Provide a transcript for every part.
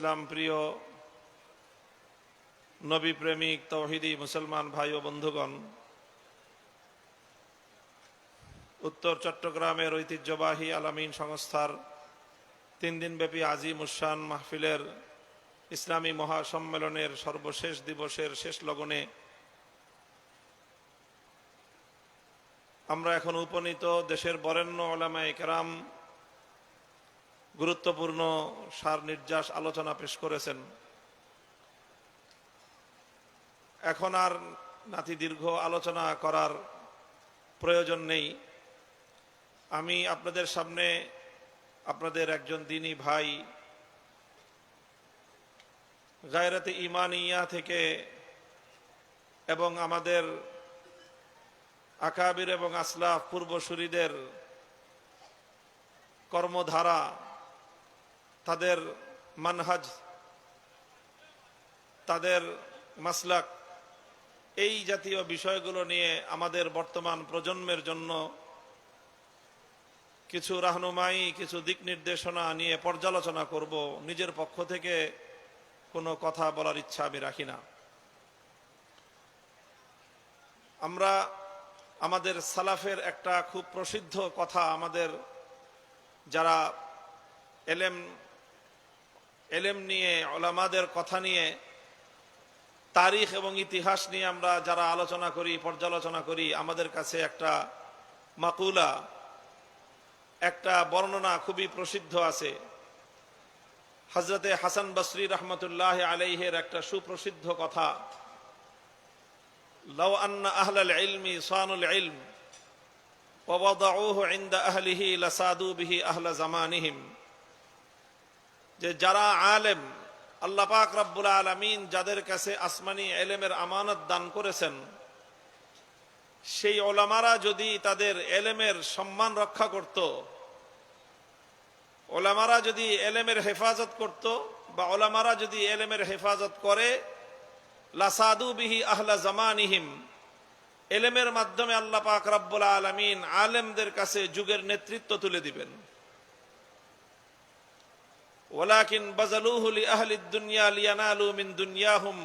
ইসলাম প্রিয় নবী প্রেমিক তৌহিদি মুসলমান ভাই ও বন্ধুগণ, উত্তর চট্টগ্রামের ঐতিহ্যবাহী আলামিন সংস্থার 3 দিনব্যাপী আজিম উশান মাহফিলের ইসলামী মহাসম্মেলনের সর্বশেষ দিবসের শেষ লগনে আমরা এখন উপনীত। দেশের বরেণ্য উলামায়ে কেরাম গুরুত্বপূর্ণ সার নির্যাস আলোচনা পেশ করেছেন। এখন আর নাতি দীর্ঘ আলোচনা করার প্রয়োজন নেই। আমি আপনাদের সামনে আপনাদের একজন দ্বীনী ভাই, গায়রাতে ঈমানিয়া থেকে এবং আমাদের আকাবির এবং আসলাফ পূর্বসূরীদের কর্মধারা, তাদের মানহাজ, তাদের মাসলাক, এই জাতীয় বিষয়গুলো নিয়ে আমাদের বর্তমান প্রজন্মের জন্য কিছু রাহনুমাই, কিছু দিক নির্দেশনা নিয়ে পর্যালোচনা করব। নিজের পক্ষ থেকে কোনো কথা বলার ইচ্ছা আমি রাখি না। আমরা আমাদের সালাফের একটা খুব প্রসিদ্ধ কথা, আমাদের যারা এলেম নিয়ে, উলামাদের কথা নিয়ে, তারিখ এবং ইতিহাস নিয়ে আমরা যারা আলোচনা করি, পর্যালোচনা করি, আমাদের কাছে একটা মাকুলা, একটা বর্ণনা খুবই প্রসিদ্ধ আছে। হযরতে হাসান বসরি রহমতুল্লাহ আলাইহির একটা সুপ্রসিদ্ধ কথা, লাউ আন্না আহলাল ইলমি সানুল ইলম ওয়া ওয়াদাউহু ইনদা আহলিহি লাসাদু বিহি আহলা জামানিহিম, যে যারা আলেম, আল্লাহ পাক রব্বুল আলামিন যাদের কাছে আসমানি ইলমের আমানত দান করেছেন, সেই উলামারা যদি তাদের ইলমের সম্মান রক্ষা করত, উলামারা যদি ইলমের হেফাজত করত, বা উলামারা যদি ইলমের হেফাজত করে, লাসাদু বিহি আহলা জামানিহিম, ইলমের মাধ্যমে আল্লাহ পাক রব্বুল আলামিন আলেমদের কাছে যুগের নেতৃত্ব তুলে দিবেন। ওয়ালাকিন বাযালুহু লিআহলিদ দুনিয়া লিয়ানালু মিন দুনিয়াহুম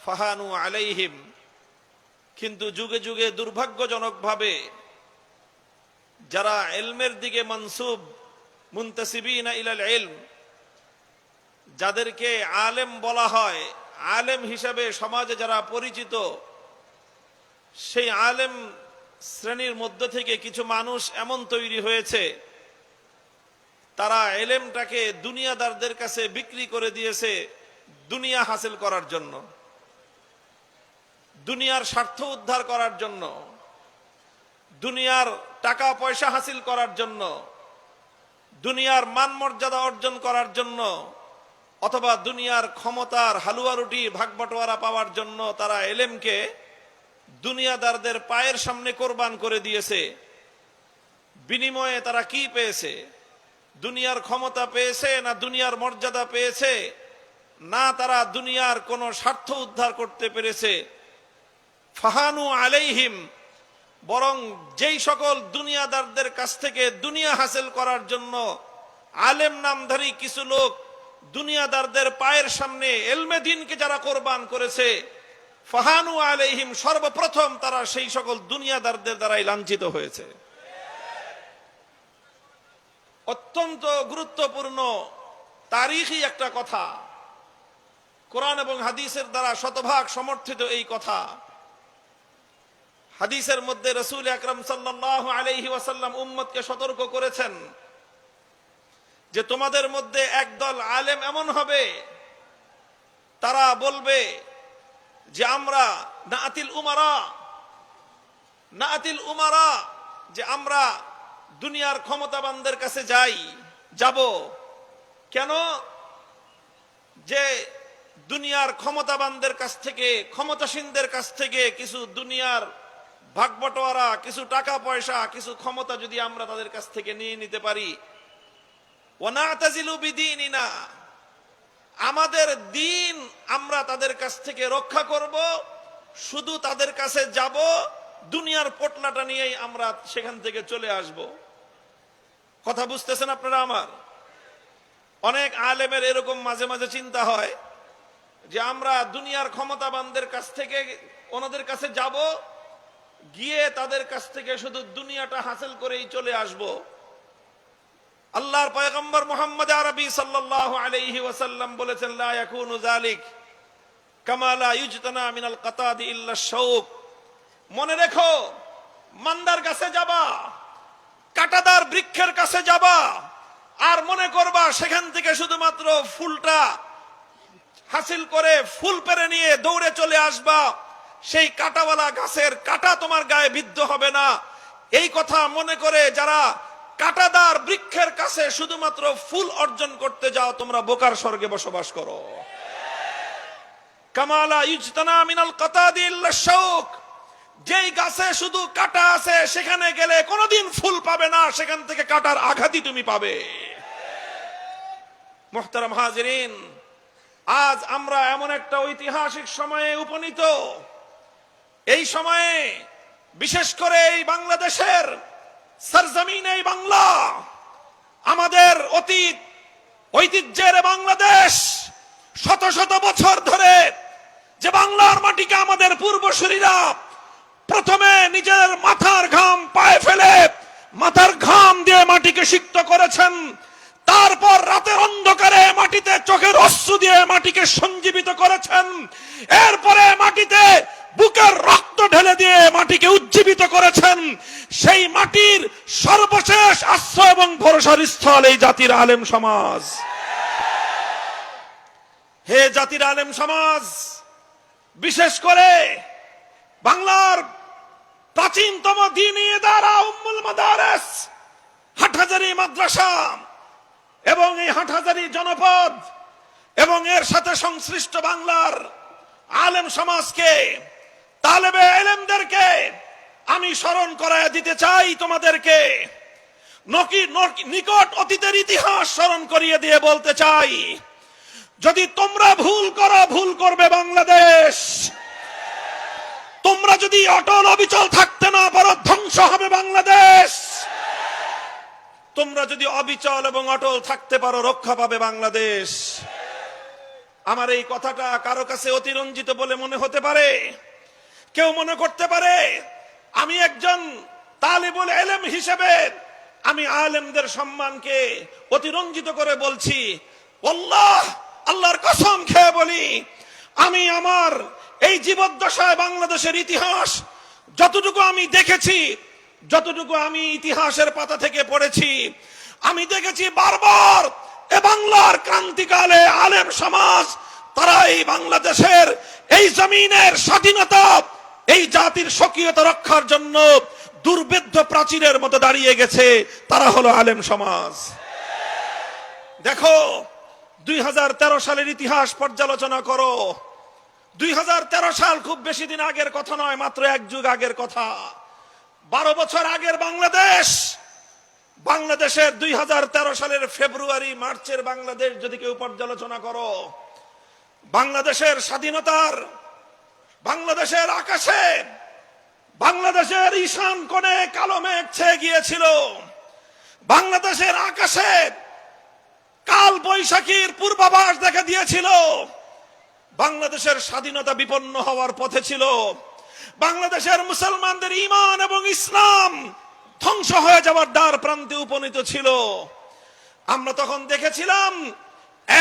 ফাহানু আলাইহিম, কিন্তু যুগে যুগে দুর্ভাগ্যজনকভাবে যারা ইলমের দিকে মানসুব, মুনতাসিবিনা ইলাল ইলম, যাদেরকে আলেম বলা হয়, আলেম হিসাবে সমাজে যারা পরিচিত, সেই আলেম শ্রেণীর মধ্য থেকে কিছু মানুষ এমন তৈরি হয়েছে, তারা ইলমটাকে দুনিয়াদারদের কাছে বিক্রি করে দিয়েছে দুনিয়া হাসিল করার জন্য, দুনিয়ার স্বার্থ উদ্ধার করার জন্য, দুনিয়ার টাকা পয়সা হাসিল করার জন্য, দুনিয়ার মান মর্যাদা অর্জন করার জন্য, অথবা দুনিয়ার ক্ষমতার হালুয়া রুটি ভাগবটোয়ারা পাওয়ার জন্য তারা ইলমকে দুনিয়াদারদের পায়ের সামনে কোরবান করে দিয়েছে। বিনিময়ে তারা কি পেয়েছে? দুনিয়ার ক্ষমতা পেয়েছে, না দুনিয়ার মর্যাদা পেয়েছে, না তারা দুনিয়ার কোনো স্বার্থ উদ্ধার করতে পেরেছে। ফাহানু আলাইহিম, বরং যেই সকল দুনিয়াদারদের কাছ থেকে দুনিয়া হাসিল করার জন্য আলেম নামধারী কিছু লোক দুনিয়াদারদের পায়ের সামনে ইলমে দ্বীনকে যারা কোরবান করেছে, ফাহানু আলাইহিম, সর্বপ্রথম তারা সেই সকল দুনিয়াদারদের দ্বারাই লাঞ্ছিত হয়েছে। অত্যন্ত গুরুত্বপূর্ণ তারিখী একটা কথা, কোরআন এবং হাদিসের দ্বারা শতভাগ সমর্থিত এই কথা। হাদিসের মধ্যে রাসূল আকরাম সাল্লাল্লাহু আলাইহি ওয়াসাল্লাম উম্মতকে সতর্ক করেছেন যে তোমাদের মধ্যে একদল আলেম এমন হবে, তারা বলবে যে আমরা নাআতিল উমারা, যে আমরা দুনিয়ার ক্ষমতাবানদের কাছে যাব। কেন? যে দুনিয়ার ক্ষমতাবানদের কাছ থেকে, ক্ষমতাসীনদের কাছ থেকে কিছু দুনিয়ার ভাগবটোয়ারা, কিছু টাকা পয়সা, কিছু ক্ষমতা যদি আমরা তাদের কাছ থেকে নিয়ে নিতে পারি, ওয়া না'তাজিলু বিদীনিনা, আমাদের দ্বীন আমরা তাদের কাছ থেকে রক্ষা করব, শুধু তাদের কাছে যাব, দুনিয়ার পোটলাটা নিয়েই আমরা সেখান থেকে চলে আসব। কথা বুঝতেছেন আপনারা আমার? অনেক আলেমের এরকম মাঝে মাঝে চিন্তা হয় যে আমরা দুনিয়ার ক্ষমতাবানদের কাছ থেকে ওনাদের কাছে যাব, গিয়ে তাদের কাছ থেকে শুধু দুনিয়াটা হাসিল করেই চলে আসব। আল্লাহর পয়গম্বর মুহাম্মদ আরবি সাল্লাল্লাহু আলাইহি ওয়াসাল্লাম বলেছেন, লা ইয়াকুনু যালিক কামা লা ইউজতানা মিনাল কাতাদি ইল্লা শাউক। মনে রেখো, মান্দার কাছে যাবা, কাঁটাদার বৃক্ষের কাছে যাবা, আর মনে করবা সেখান থেকে শুধুমাত্র ফুলটা হাসিল করে ফুল পেরে নিয়ে দৌড়ে চলে আসবা, সেই কাঁটাওয়ালা গাছের কাঁটা তোমার গায়ে বিদ্ধ হবে না। এই কথা মনে করে যারা কাঁটাদার বৃক্ষের কাছে শুধুমাত্র ফুল অর্জন করতে যাও, তোমরা বোকার স্বর্গে বসবাস করো। কামালা ইজতানা মিনাল কাতাদি ইল্লা শাউক। যেই গাছে শুধু কাঁটা আছে সেখানে গেলে কোনোদিন ফুল পাবে না, সেখান থেকে কাঁটার আঘাতই তুমি পাবে। মুহতারাম হাজিরিন, আজ আমরা এমন একটা ঐতিহাসিক সময়ে উপনীত। এই সময়ে বিশেষ করে এই বাংলাদেশের সরজমিন, এই বাংলা আমাদের অতীত ঐতিহ্যের বাংলাদেশ, শত শত বছর ধরে যে বাংলার মাটিকে আমাদের পূর্বসূরীরা প্রথমে নিজের মাথার ঘাম পায়ে ফেলে মাথার ঘাম দিয়ে মাটিকে সিক্ত করেছেন, তারপর রাতের অন্ধকারে মাটিতে চোখের অশ্রু দিয়ে মাটিকে সঞ্জীবিত করেছেন, এরপরে মাটিতে বুকের রক্ত ঢেলে দিয়ে মাটিকে উজ্জীবিত করেছেন। সেই মাটির সর্বশেষ আশ্রয় এবং ভরসার স্থল এই জাতির আলেম সমাজ। হে জাতির আলেম সমাজ, বিশেষ করে বাংলার প্রাচীনতম দ্বীনি ইদারা উম্মুল মাদারিস হাটহাজারী মাদ্রাসা এবং এই হাটহাজারী জনপদ এবং এর সাথে সংশ্লিষ্ট বাংলার আলেম সমাজকে, তালেবে ইলমদেরকে আমি স্মরণ করায় দিতে চাই। তোমাদেরকে নিকট অতীতের ইতিহাস স্মরণ করিয়ে দিয়ে বলতে চাই, যদি তোমরা ভুল করো, ভুল করবে বাংলাদেশ। তোমরা যদি অটল অবিচল থাকতে না পারো, ধ্বংস হবে বাংলাদেশ। তোমরা যদি অবিচল এবং অটল থাকতে পারো, রক্ষা পাবে বাংলাদেশ। আমার এই কথাটা কারো কাছে অতিরঞ্জিত বলে মনে হতে পারে। কেউ মনে করতে পারে আমি একজন তালিবুল ইলম হিসেবে আমি আলেমদের সম্মানকে অতিরঞ্জিত করে বলছি। আল্লাহর কসম খেয়ে বলি, আমি আমার এই জীবদ্দশায় বাংলাদেশের ইতিহাস যতটুকু আমি দেখেছি, যতটুকু আমি ইতিহাসের পাতা থেকে পড়েছি, আমি দেখেছি বারবার এ বাংলার ক্রান্তিকালে আলেম সমাজ তারা এই বাংলাদেশের এই জমিনের স্বাধীনতা, এই জাতির স্বকীয়তা রক্ষার জন্য দুর্বেদ্য প্রাচীরের মতো দাঁড়িয়ে গেছে। তারা হলো আলেম সমাজ। দেখো, 2013 সালের ইতিহাস পর্যালোচনা করো। 2013 সাল খুব বেশি দিন আগের কথা নয়, মাত্র এক যুগ আগের কথা। 12 বছর আগের বাংলাদেশ, বাংলাদেশের 2013 সালের ফেব্রুয়ারি মার্চের বাংলাদেশ যদি কেউ পর্যালোচনা করো, বাংলাদেশের স্বাধীনতার, বাংলাদেশের আকাশে, বাংলাদেশের ঈশান কোণে কালো মেঘ ছেয়ে গিয়েছিল। বাংলাদেশের আকাশে কাল বৈশাখীর পূর্বাভাস দেখা দিয়েছিল। বাংলাদেশের স্বাধীনতা বিপন্ন হওয়ার পথে ছিল। বাংলাদেশের মুসলমানদের ঈমান এবং ইসলাম ধ্বংস হয়ে যাওয়ার দ্বার প্রান্তে উপনীত ছিল। আমরা তখন দেখেছিলাম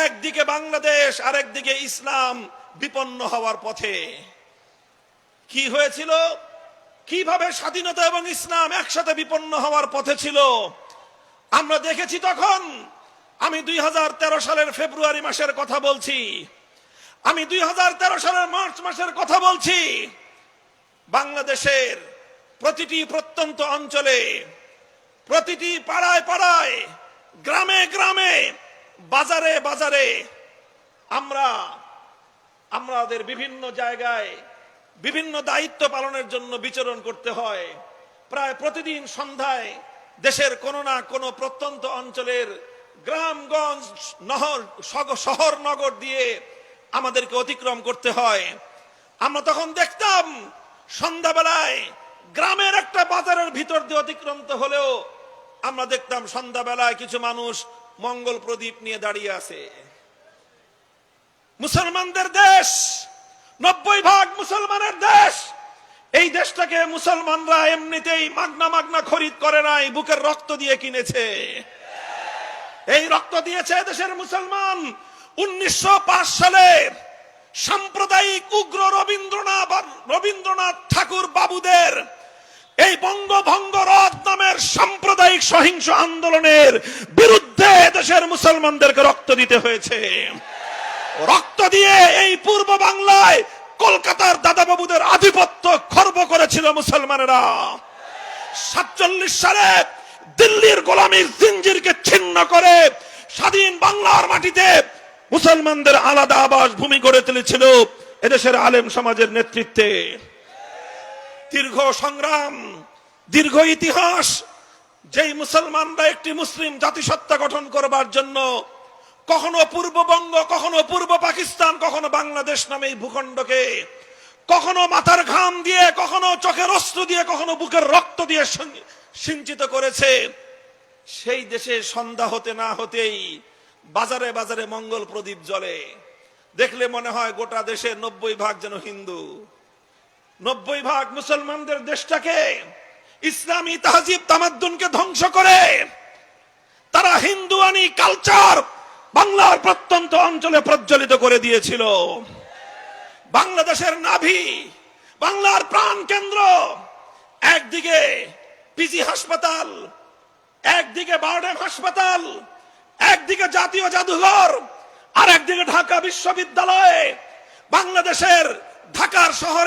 একদিকে বাংলাদেশ, আরেকদিকে ইসলাম বিপন্ন হওয়ার পথে। কি হয়েছিল? কিভাবে স্বাধীনতা এবং ইসলাম একসাথে বিপন্ন হওয়ার পথে ছিল আমরা দেখেছি তখন। আমি 2013 সালের ফেব্রুয়ারি মাসের কথা বলছি, আমি 2013 সালের মার্চ মাসের কথা বলছি। বাংলাদেশের প্রতিটি প্রত্যন্ত অঞ্চলে, প্রতিটি পাড়ায় পাড়ায়, গ্রামে গ্রামে, বাজারে বাজারে আমাদের বিভিন্ন জায়গায় বিভিন্ন দায়িত্ব পালনের জন্য বিচরণ করতে হয়। প্রায় প্রতিদিন সন্ধ্যায় দেশের কোনো না কোনো প্রত্যন্ত অঞ্চলের গ্রামগঞ্জ, শহর নগর দিয়ে আমাদেরকে অতিক্রম করতে হয়। আমরা তখন দেখতাম সন্ধ্যাবেলায় গ্রামের একটা বাজারের ভিতর দিয়ে অতিক্রান্ত হলেও আমরা দেখতাম সন্ধ্যাবেলায় কিছু মানুষ মঙ্গল প্রদীপ নিয়ে দাঁড়িয়ে আছে। মুসলমানদের দেশ, 90% মুসলমানের দেশ। এই দেশটাকে মুসলমানরা এমনিতেই মাগনা মাগনা খরিদ করে নাই, বুকের রক্ত দিয়ে কিনেছে। এই রক্ত দিয়েছে দেশের মুসলমান। 1905 সালে সাম্প্রদায়িক উগ্র রবীন্দ্রনাথ ঠাকুর বাবুদের এই বঙ্গভঙ্গ রদ নামের সাম্প্রদায়িক সহিংস আন্দোলনের বিরুদ্ধে দেশের মুসলমানদেরকে রক্ত দিতে হয়েছে। রক্ত দিয়ে এই পূর্ব বাংলায় কলকাতার দাদাবাবুদের আধিপত্য খর্ব করেছিল মুসলমানেরা। 47 সালে দিল্লির গোলামীর জিঞ্জিরকে ছিন্ন করে স্বাধীন বাংলার মাটিতে মুসলমানদের আলাদা আবাস ভূমি গড়ে তুলেছিল এদেশের আলেম সমাজের নেতৃত্বে। দীর্ঘ সংগ্রাম, দীর্ঘ ইতিহাস। যেই মুসলমানরা একটি মুসলিম জাতিসত্তা গঠন করবার জন্য কখনো পূর্ববঙ্গ, কখনো পূর্ব পাকিস্তান, কখনো বাংলাদেশ নামে এই ভূখণ্ডকে কখনো মাথার ঘাম দিয়ে, কখনো চোখের অস্ত্র দিয়ে, কখনো বুকের রক্ত দিয়ে সিঞ্চিত করেছে, সেই দেশে সন্ধ্যা হতে না হতেই বাজারে বাজারে মঙ্গল প্রদীপ জ্বলে। দেখলে মনে হয় গোটা দেশে 90% যেন হিন্দু। 90% মুসলমানদের দেশটাকে, ইসলামী তাহজিব তামাদ্দুনকে ধ্বংস করে তারা হিন্দুয়ানি কালচার বাংলার প্রত্যন্ত অঞ্চলে প্রজ্বলিত করে দিয়েছিল। বাংলাদেশের নাভি, বাংলার প্রাণ কেন্দ্র, একদিকে পিজি হাসপাতাল, একদিকে বারডেম হাসপাতাল, একদিকে জাতীয় জাদুঘর, আর একদিকে ঢাকা বিশ্ববিদ্যালয়। বাংলাদেশের ঢাকার শহরে